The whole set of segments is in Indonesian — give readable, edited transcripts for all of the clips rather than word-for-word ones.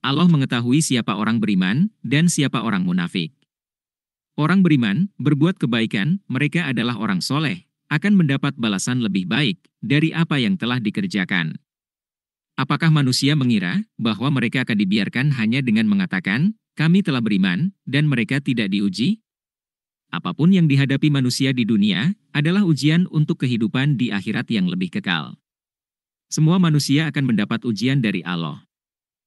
Allah mengetahui siapa orang beriman dan siapa orang munafik. Orang beriman, berbuat kebaikan, mereka adalah orang soleh, akan mendapat balasan lebih baik dari apa yang telah dikerjakan. Apakah manusia mengira bahwa mereka akan dibiarkan hanya dengan mengatakan, kami telah beriman, dan mereka tidak diuji? Apapun yang dihadapi manusia di dunia adalah ujian untuk kehidupan di akhirat yang lebih kekal. Semua manusia akan mendapat ujian dari Allah.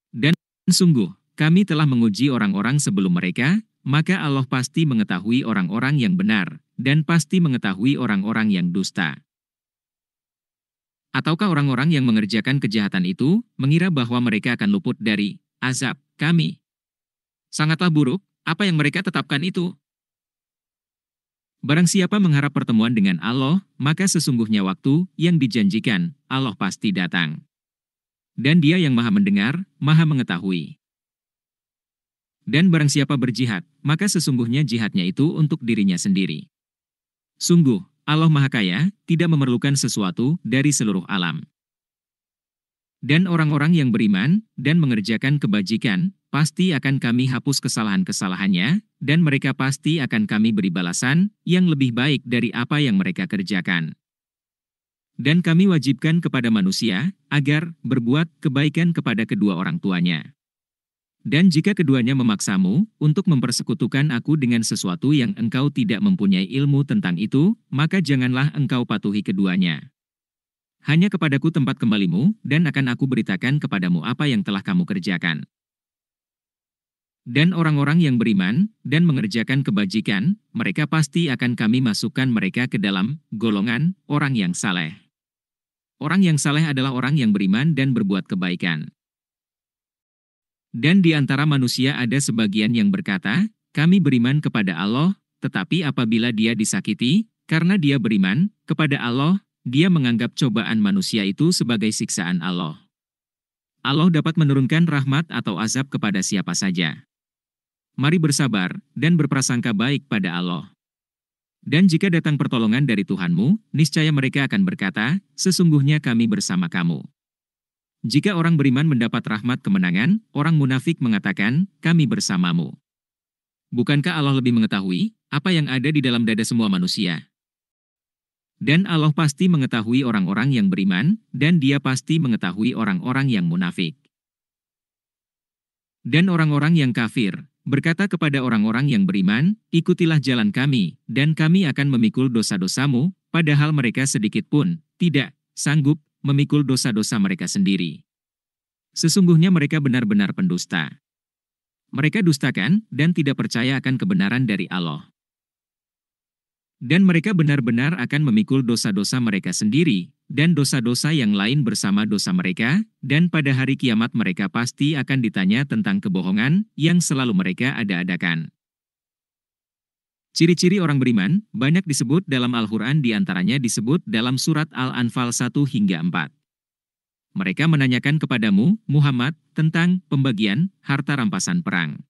Dan sungguh, kami telah menguji orang-orang sebelum mereka, maka Allah pasti mengetahui orang-orang yang benar, dan pasti mengetahui orang-orang yang dusta. Ataukah orang-orang yang mengerjakan kejahatan itu mengira bahwa mereka akan luput dari azab kami? Sangatlah buruk apa yang mereka tetapkan itu. Barang siapa mengharap pertemuan dengan Allah, maka sesungguhnya waktu yang dijanjikan, Allah pasti datang. Dan Dia yang Maha Mendengar, Maha Mengetahui. Dan barang siapa berjihad, maka sesungguhnya jihadnya itu untuk dirinya sendiri. Sungguh, Allah Maha Kaya, tidak memerlukan sesuatu dari seluruh alam. Dan orang-orang yang beriman dan mengerjakan kebajikan, pasti akan kami hapus kesalahan-kesalahannya, dan mereka pasti akan kami beri balasan yang lebih baik dari apa yang mereka kerjakan. Dan kami wajibkan kepada manusia agar berbuat kebaikan kepada kedua orang tuanya. Dan jika keduanya memaksamu untuk mempersekutukan aku dengan sesuatu yang engkau tidak mempunyai ilmu tentang itu, maka janganlah engkau patuhi keduanya. Hanya kepadaku tempat kembalimu, dan akan aku beritakan kepadamu apa yang telah kamu kerjakan. Dan orang-orang yang beriman dan mengerjakan kebajikan, mereka pasti akan kami masukkan mereka ke dalam golongan orang yang saleh. Orang yang saleh adalah orang yang beriman dan berbuat kebaikan. Dan di antara manusia ada sebagian yang berkata, kami beriman kepada Allah, tetapi apabila dia disakiti, karena dia beriman kepada Allah, dia menganggap cobaan manusia itu sebagai siksaan Allah. Allah dapat menurunkan rahmat atau azab kepada siapa saja. Mari bersabar dan berprasangka baik pada Allah. Dan jika datang pertolongan dari Tuhanmu, niscaya mereka akan berkata, sesungguhnya kami bersama kamu. Jika orang beriman mendapat rahmat kemenangan, orang munafik mengatakan, kami bersamamu. Bukankah Allah lebih mengetahui apa yang ada di dalam dada semua manusia? Dan Allah pasti mengetahui orang-orang yang beriman, dan Dia pasti mengetahui orang-orang yang munafik. Dan orang-orang yang kafir berkata kepada orang-orang yang beriman, ikutilah jalan kami, dan kami akan memikul dosa-dosamu, padahal mereka sedikit pun tidak sanggup memikul dosa-dosa mereka sendiri. Sesungguhnya mereka benar-benar pendusta. Mereka dustakan dan tidak percaya akan kebenaran dari Allah. Dan mereka benar-benar akan memikul dosa-dosa mereka sendiri, dan dosa-dosa yang lain bersama dosa mereka, dan pada hari kiamat mereka pasti akan ditanya tentang kebohongan yang selalu mereka ada-adakan. Ciri-ciri orang beriman banyak disebut dalam Al-Quran, diantaranya disebut dalam surat Al-Anfal 1 hingga 4. Mereka menanyakan kepadamu, Muhammad, tentang pembagian harta rampasan perang.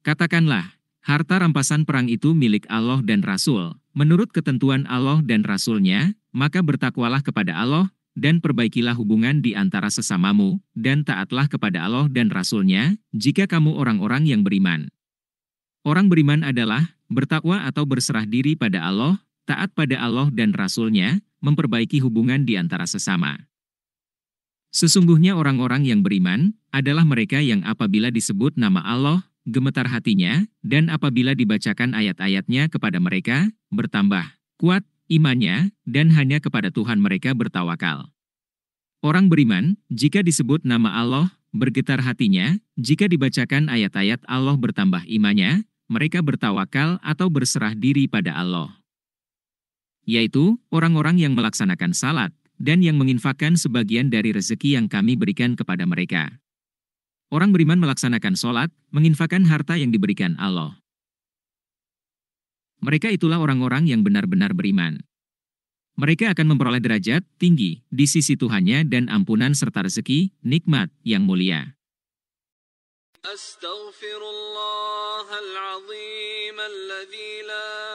Katakanlah, harta rampasan perang itu milik Allah dan Rasul. Menurut ketentuan Allah dan Rasul-Nya, maka bertakwalah kepada Allah, dan perbaikilah hubungan di antara sesamamu, dan taatlah kepada Allah dan Rasul-Nya, jika kamu orang-orang yang beriman. Orang beriman adalah bertakwa atau berserah diri pada Allah, taat pada Allah dan Rasul-Nya, memperbaiki hubungan di antara sesama. Sesungguhnya orang-orang yang beriman adalah mereka yang apabila disebut nama Allah, gemetar hatinya, dan apabila dibacakan ayat-ayatnya kepada mereka, bertambah kuat imannya, dan hanya kepada Tuhan mereka bertawakal. Orang beriman, jika disebut nama Allah, bergetar hatinya, jika dibacakan ayat-ayat Allah bertambah imannya, mereka bertawakal atau berserah diri pada Allah. Yaitu, orang-orang yang melaksanakan salat, dan yang menginfakkan sebagian dari rezeki yang kami berikan kepada mereka. Orang beriman melaksanakan sholat, menginfakkan harta yang diberikan Allah. Mereka itulah orang-orang yang benar-benar beriman. Mereka akan memperoleh derajat tinggi di sisi Tuhannya dan ampunan serta rezeki, nikmat yang mulia. Astaghfirullahaladzim alladzi la